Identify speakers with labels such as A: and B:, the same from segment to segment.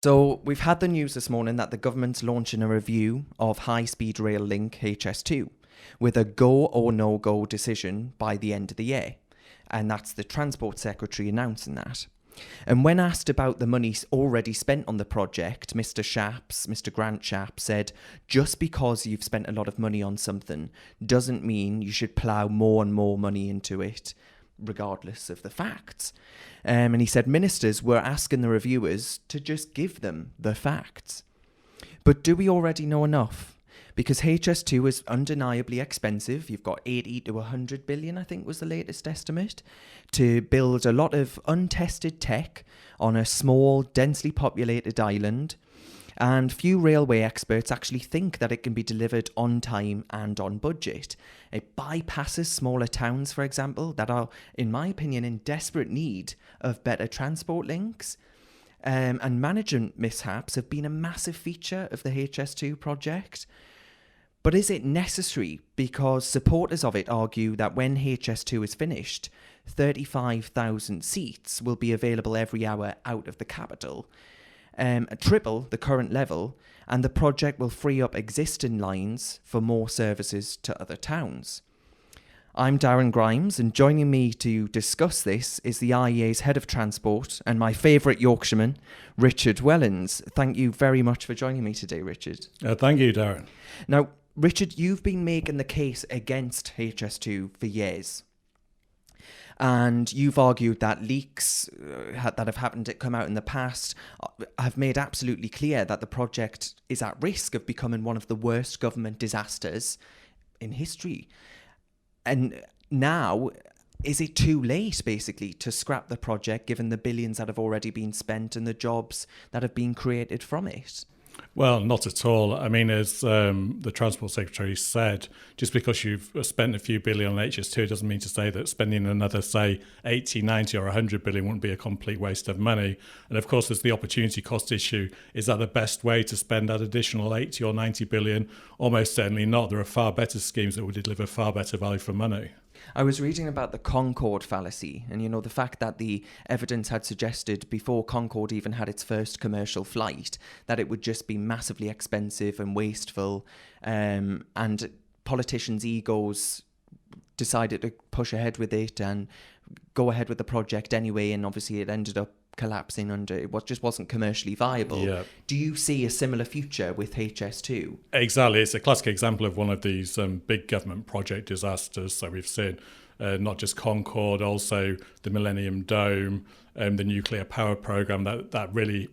A: So we've had the news this morning that the government's launching a review of high-speed rail link HS2 with a go or no-go decision by the end of the year. And that's the Transport Secretary announcing that. And when asked about the money already spent on the project, Mr. Grant Shapps said, just because you've spent a lot of money on something doesn't mean you should plough more and more money into it, regardless of the facts. And he said ministers were asking the reviewers to just give them the facts. But do we already know enough? Because HS2 is undeniably expensive. You've got 80 to 100 billion, I think was the latest estimate, to build a lot of untested tech on a small, densely populated island. And few railway experts actually think that it can be delivered on time and on budget. It bypasses smaller towns, for example, that are, in my opinion, in desperate need of better transport links. And management mishaps have been a massive feature of the HS2 project. But is it necessary? Because supporters of it argue that when HS2 is finished, 35,000 seats will be available every hour out of the capital, triple the current level, and the project will free up existing lines for more services to other towns. I'm Darren Grimes, and joining me to discuss this is the IEA's Head of Transport and my favourite Yorkshireman, Richard Wellens. Thank you very much for joining me today, Richard.
B: Thank you, Darren.
A: Now, Richard, you've been making the case against HS2 for years. And you've argued that leaks that have happened that come out in the past have made absolutely clear that the project is at risk of becoming one of the worst government disasters in history. And now, is it too late, basically, to scrap the project, given the billions that have already been spent and the jobs that have been created from it?
B: Well, not at all. I mean, as the Transport Secretary said, just because you've spent a few billion on HS2 doesn't mean to say that spending another, say, 80, 90 or 100 billion wouldn't be a complete waste of money. And of course, there's the opportunity cost issue. Is that the best way to spend that additional 80 or 90 billion? Almost certainly not. There are far better schemes that would deliver far better value for money.
A: I was reading about the Concorde fallacy and, the fact that the evidence had suggested before Concorde even had its first commercial flight that it would just be massively expensive and wasteful, and politicians' egos decided to push ahead with it and go ahead with the project anyway, and obviously it ended up collapsing under it just wasn't commercially viable.
B: Yeah.
A: Do you see a similar future with HS2?
B: Exactly. It's a classic example of one of these big government project disasters. So we've seen not just Concorde, also the Millennium Dome, the nuclear power program that really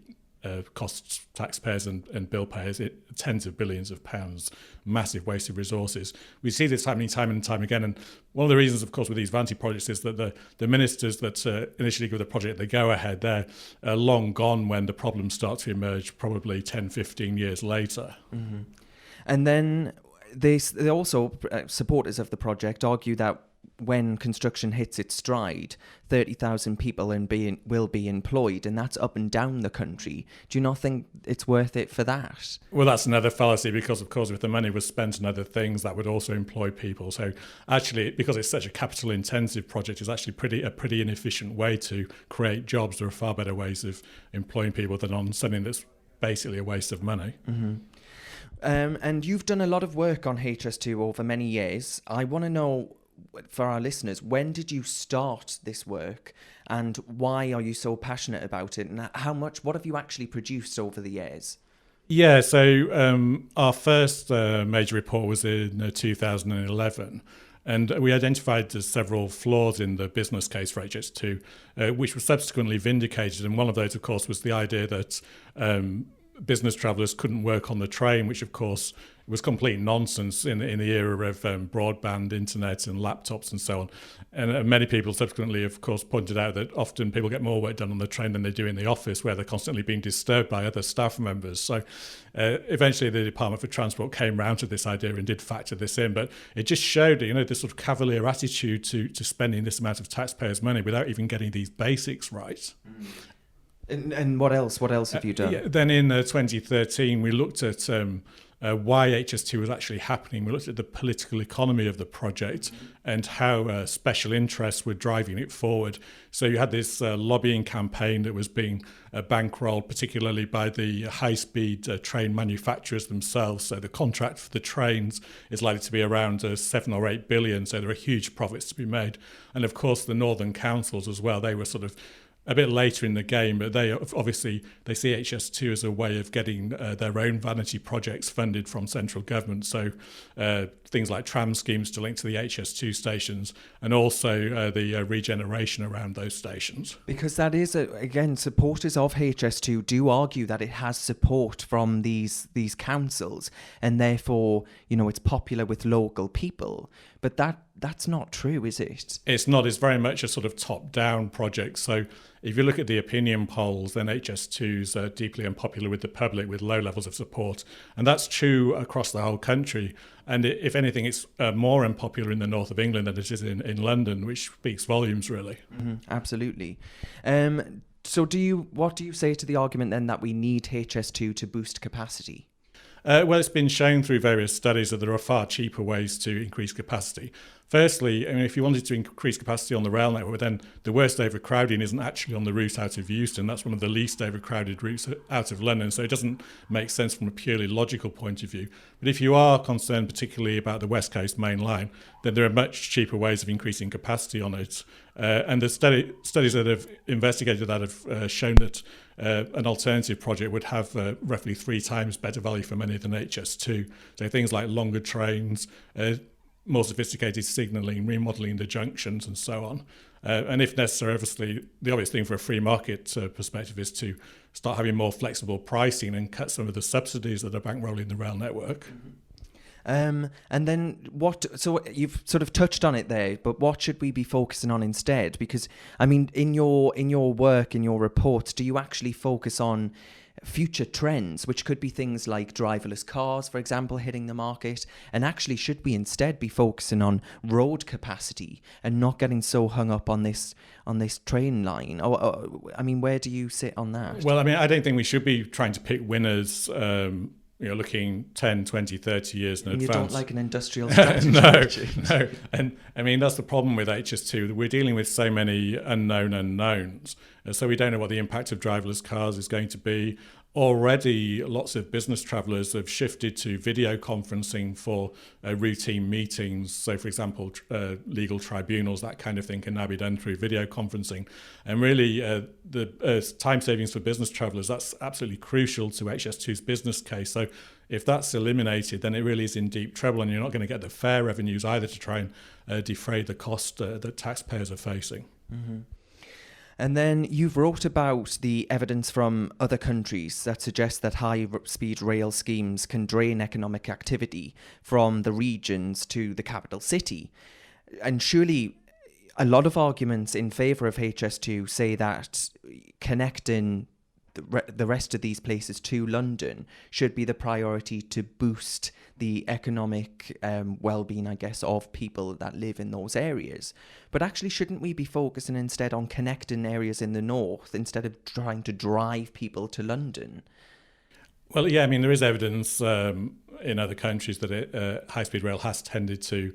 B: costs taxpayers and bill payers tens of billions of pounds, massive waste of resources. We see this happening time and time again. And one of the reasons, of course, with these Vanti projects is that the ministers that initially give the project the go-ahead, they're long gone when the problems start to emerge, probably 10, 15 years later.
A: Mm-hmm. And then they also, supporters of the project, argue that when construction hits its stride, 30,000 people will be employed, and that's up and down the country. Do you not think it's worth it for that?
B: Well, that's another fallacy because, of course, if the money was spent on other things, that would also employ people. So actually, because it's such a capital-intensive project, it's actually a pretty inefficient way to create jobs. There are far better ways of employing people than on something that's basically a waste of money.
A: Mm-hmm. And you've done a lot of work on HS2 over many years. I want to know, for our listeners, when did you start this work and why are you so passionate about it, and what have you actually produced over the years?
B: Yeah, so our first major report was in 2011, and we identified several flaws in the business case for HS2, which were subsequently vindicated, and one of those, of course, was the idea that business travellers couldn't work on the train, which of course was complete nonsense in the era of broadband internet and laptops and so on. And many people subsequently, of course, pointed out that often people get more work done on the train than they do in the office, where they're constantly being disturbed by other staff members. So eventually the Department for Transport came round to this idea and did factor this in. But it just showed, this sort of cavalier attitude to spending this amount of taxpayers' money without even getting these basics right.
A: Mm. And what else? What else have you done?
B: Then in 2013, we looked at why HS2 was actually happening. We looked at the political economy of the project and how special interests were driving it forward. So you had this lobbying campaign that was being bankrolled, particularly by the high-speed train manufacturers themselves. So the contract for the trains is likely to be around 7 or 8 billion. So there are huge profits to be made. And of course, the northern councils as well, they were sort of a bit later in the game, but they see HS2 as a way of getting their own vanity projects funded from central government. So things like tram schemes to link to the HS2 stations, and also the regeneration around those stations.
A: Because that is, again, supporters of HS2 do argue that it has support from these councils, and therefore, it's popular with local people. But that's not true, is it?
B: It's not. It's very much a sort of top-down project. So if you look at the opinion polls, then HS2's deeply unpopular with the public, with low levels of support. And that's true across the whole country. And if anything, it's more unpopular in the north of England than it is in London, which speaks volumes, really.
A: Mm-hmm, absolutely. So what do you say to the argument then that we need HS2 to boost capacity?
B: Well, it's been shown through various studies that there are far cheaper ways to increase capacity. Firstly, if you wanted to increase capacity on the rail network, then the worst overcrowding isn't actually on the route out of Euston. That's one of the least overcrowded routes out of London, so it doesn't make sense from a purely logical point of view. But if you are concerned particularly about the West Coast Main Line, then there are much cheaper ways of increasing capacity on it. And the studies that have investigated that have shown that an alternative project would have roughly 3 times better value for money than HS2. So things like longer trains, more sophisticated signalling, remodelling the junctions and so on. And if necessary, obviously, the obvious thing for a free market perspective is to start having more flexible pricing and cut some of the subsidies that are bankrolling the rail network.
A: And then so you've sort of touched on it there, but what should we be focusing on instead? Because, in your work, in your reports, do you actually focus on future trends, which could be things like driverless cars, for example, hitting the market? And actually, should we instead be focusing on road capacity and not getting so hung up on this train line? Where do you sit on that?
B: Well, I don't think we should be trying to pick winners looking 10, 20, 30 years in advance.
A: You don't like an industrial strategy?
B: No. And that's the problem with HS2. We're dealing with so many unknown unknowns. So we don't know what the impact of driverless cars is going to be. Already, lots of business travellers have shifted to video conferencing for routine meetings. So, for example, legal tribunals, that kind of thing can now be done through video conferencing. And really, the time savings for business travellers, that's absolutely crucial to HS2's business case. So if that's eliminated, then it really is in deep trouble, and you're not going to get the fare revenues either to try and defray the cost that taxpayers are facing.
A: Mm-hmm. And then you've wrote about the evidence from other countries that suggests that high-speed rail schemes can drain economic activity from the regions to the capital city. And surely a lot of arguments in favour of HS2 say that connecting the rest of these places to London should be the priority to boost the economic well-being, I guess, of people that live in those areas. But actually, shouldn't we be focusing instead on connecting areas in the north instead of trying to drive people to London?
B: Well, yeah, there is evidence in other countries that high-speed rail has tended to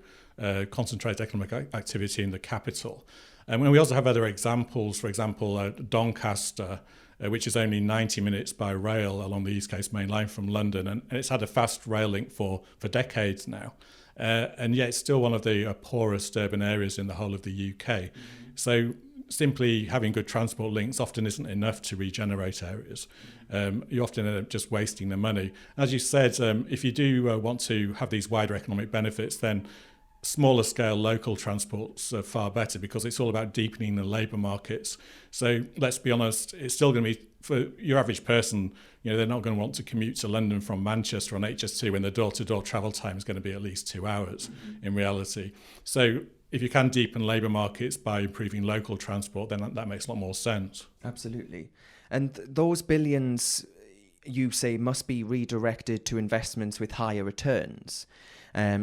B: concentrate economic activity in the capital. And we also have other examples. For example, Doncaster, which is only 90 minutes by rail along the East Coast Main Line from London, and it's had a fast rail link for decades now. And yet it's still one of the poorest urban areas in the whole of the UK. Mm-hmm. So simply having good transport links often isn't enough to regenerate areas. You often end up just wasting the money. As you said, if you do want to have these wider economic benefits, then smaller scale local transport's far better, because it's all about deepening the labour markets. So let's be honest, it's still going to be, for your average person, they're not going to want to commute to London from Manchester on HS2 when the door-to-door travel time is going to be at least 2 hours in reality. So if you can deepen labour markets by improving local transport, then that makes a lot more sense.
A: Absolutely. And those billions, you say, must be redirected to investments with higher returns,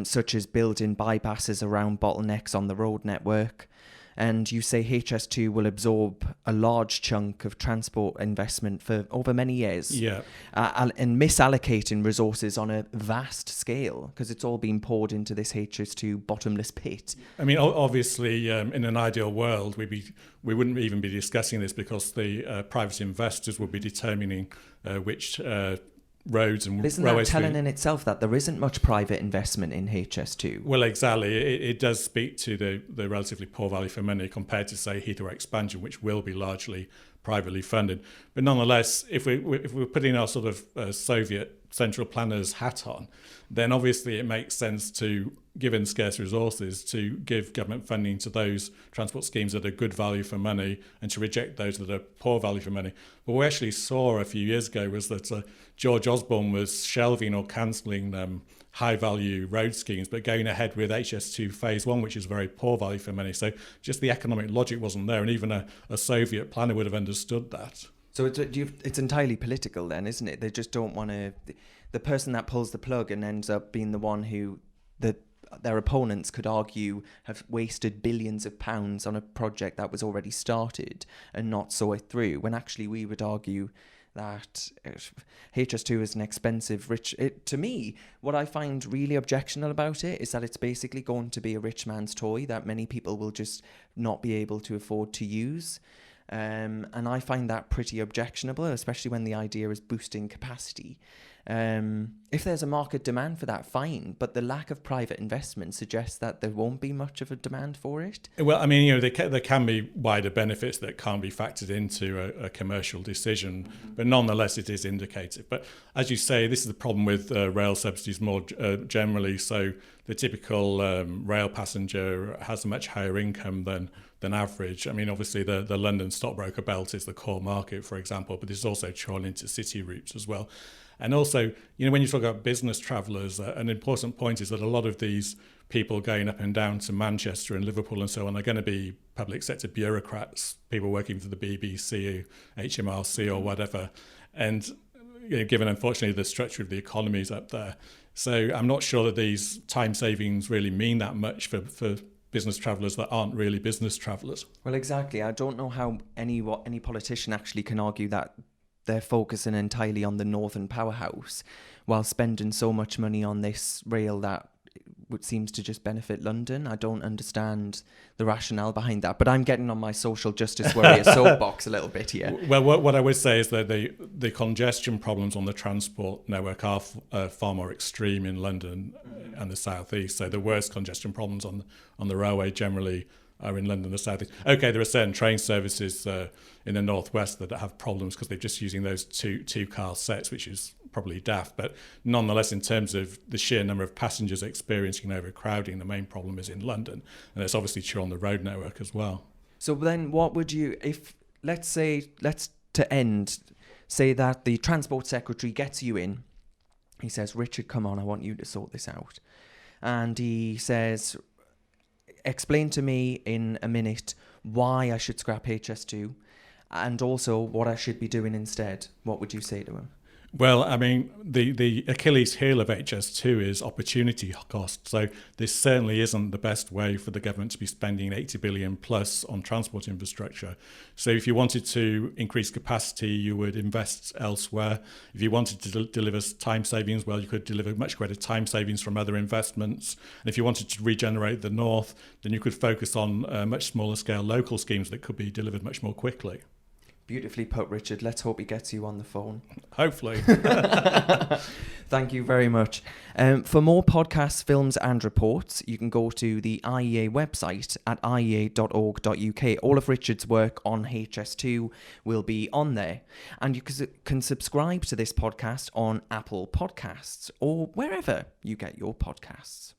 A: such as building bypasses around bottlenecks on the road network, And you say HS2 will absorb a large chunk of transport investment for over many years.
B: Yeah.
A: And misallocating resources on a vast scale, because it's all been poured into this HS2 bottomless pit.
B: I mean, obviously, in an ideal world, we wouldn't even be discussing this, because the private investors would be determining which roads and
A: Isn't
B: railways.
A: that telling in itself that there isn't much private investment in HS2?
B: Well, exactly. It does speak to the relatively poor value for money compared to, say, Heathrow expansion, which will be largely privately funded. But nonetheless, if we're putting our sort of Soviet central planner's hat on, then obviously it makes sense to, given scarce resources, to give government funding to those transport schemes that are good value for money and to reject those that are poor value for money. But what we actually saw a few years ago was that George Osborne was shelving or cancelling high-value road schemes, but going ahead with HS2 Phase 1, which is very poor value for money. So just the economic logic wasn't there, and even a Soviet planner would have understood that.
A: So it's entirely political then, isn't it? They just don't want to... The person that pulls the plug and ends up being the one who their opponents could argue have wasted billions of pounds on a project that was already started and not saw it through, when actually we would argue that HS2 is an expensive to me, what I find really objectionable about it is that it's basically going to be a rich man's toy that many people will just not be able to afford to use. And I find that pretty objectionable, especially when the idea is boosting capacity. If there's a market demand for that, fine, but the lack of private investment suggests that there won't be much of a demand for it.
B: Well, I mean, there can be wider benefits that can't be factored into a commercial decision, but nonetheless it is indicative. But as you say, this is the problem with rail subsidies more generally. So the typical rail passenger has a much higher income than average. I mean, obviously the London stockbroker belt is the core market, for example, but this is also true into city routes as well. And also, when you talk about business travellers, an important point is that a lot of these people going up and down to Manchester and Liverpool and so on are going to be public sector bureaucrats, people working for the BBC, HMRC or whatever. And given, unfortunately, the structure of the economies up there. So I'm not sure that these time savings really mean that much for business travellers that aren't really business travellers.
A: Well, exactly. I don't know how any politician actually can argue that they're focusing entirely on the northern powerhouse while spending so much money on this rail that seems to just benefit London. I don't understand the rationale behind that, but I'm getting on my social justice warrior soapbox a little bit here.
B: Well, what I would say is that the congestion problems on the transport network are far more extreme in London and the South East. So the worst congestion problems on the railway generally are in London and the South East. Okay, there are certain train services in the North West that have problems because they're just using those two car sets, which is probably daft. But nonetheless, in terms of the sheer number of passengers experiencing overcrowding, the main problem is in London. And it's obviously true on the road network as well.
A: So then what would you, if, let's say that the Transport Secretary gets you in, he says, Richard, come on, I want you to sort this out. And he says, explain to me in a minute why I should scrap HS2 and also what I should be doing instead. What would you say to him?
B: Well, I mean, the Achilles heel of HS2 is opportunity cost. So this certainly isn't the best way for the government to be spending 80 billion plus on transport infrastructure. So if you wanted to increase capacity, you would invest elsewhere. If you wanted to deliver time savings, well, you could deliver much greater time savings from other investments. And if you wanted to regenerate the north, then you could focus on much smaller scale local schemes that could be delivered much more quickly.
A: Beautifully put, Richard. Let's hope he gets you on the phone.
B: Hopefully.
A: Thank you very much. For more podcasts, films and reports, you can go to the IEA website at iea.org.uk. All of Richard's work on HS2 will be on there. And you can subscribe to this podcast on Apple Podcasts or wherever you get your podcasts.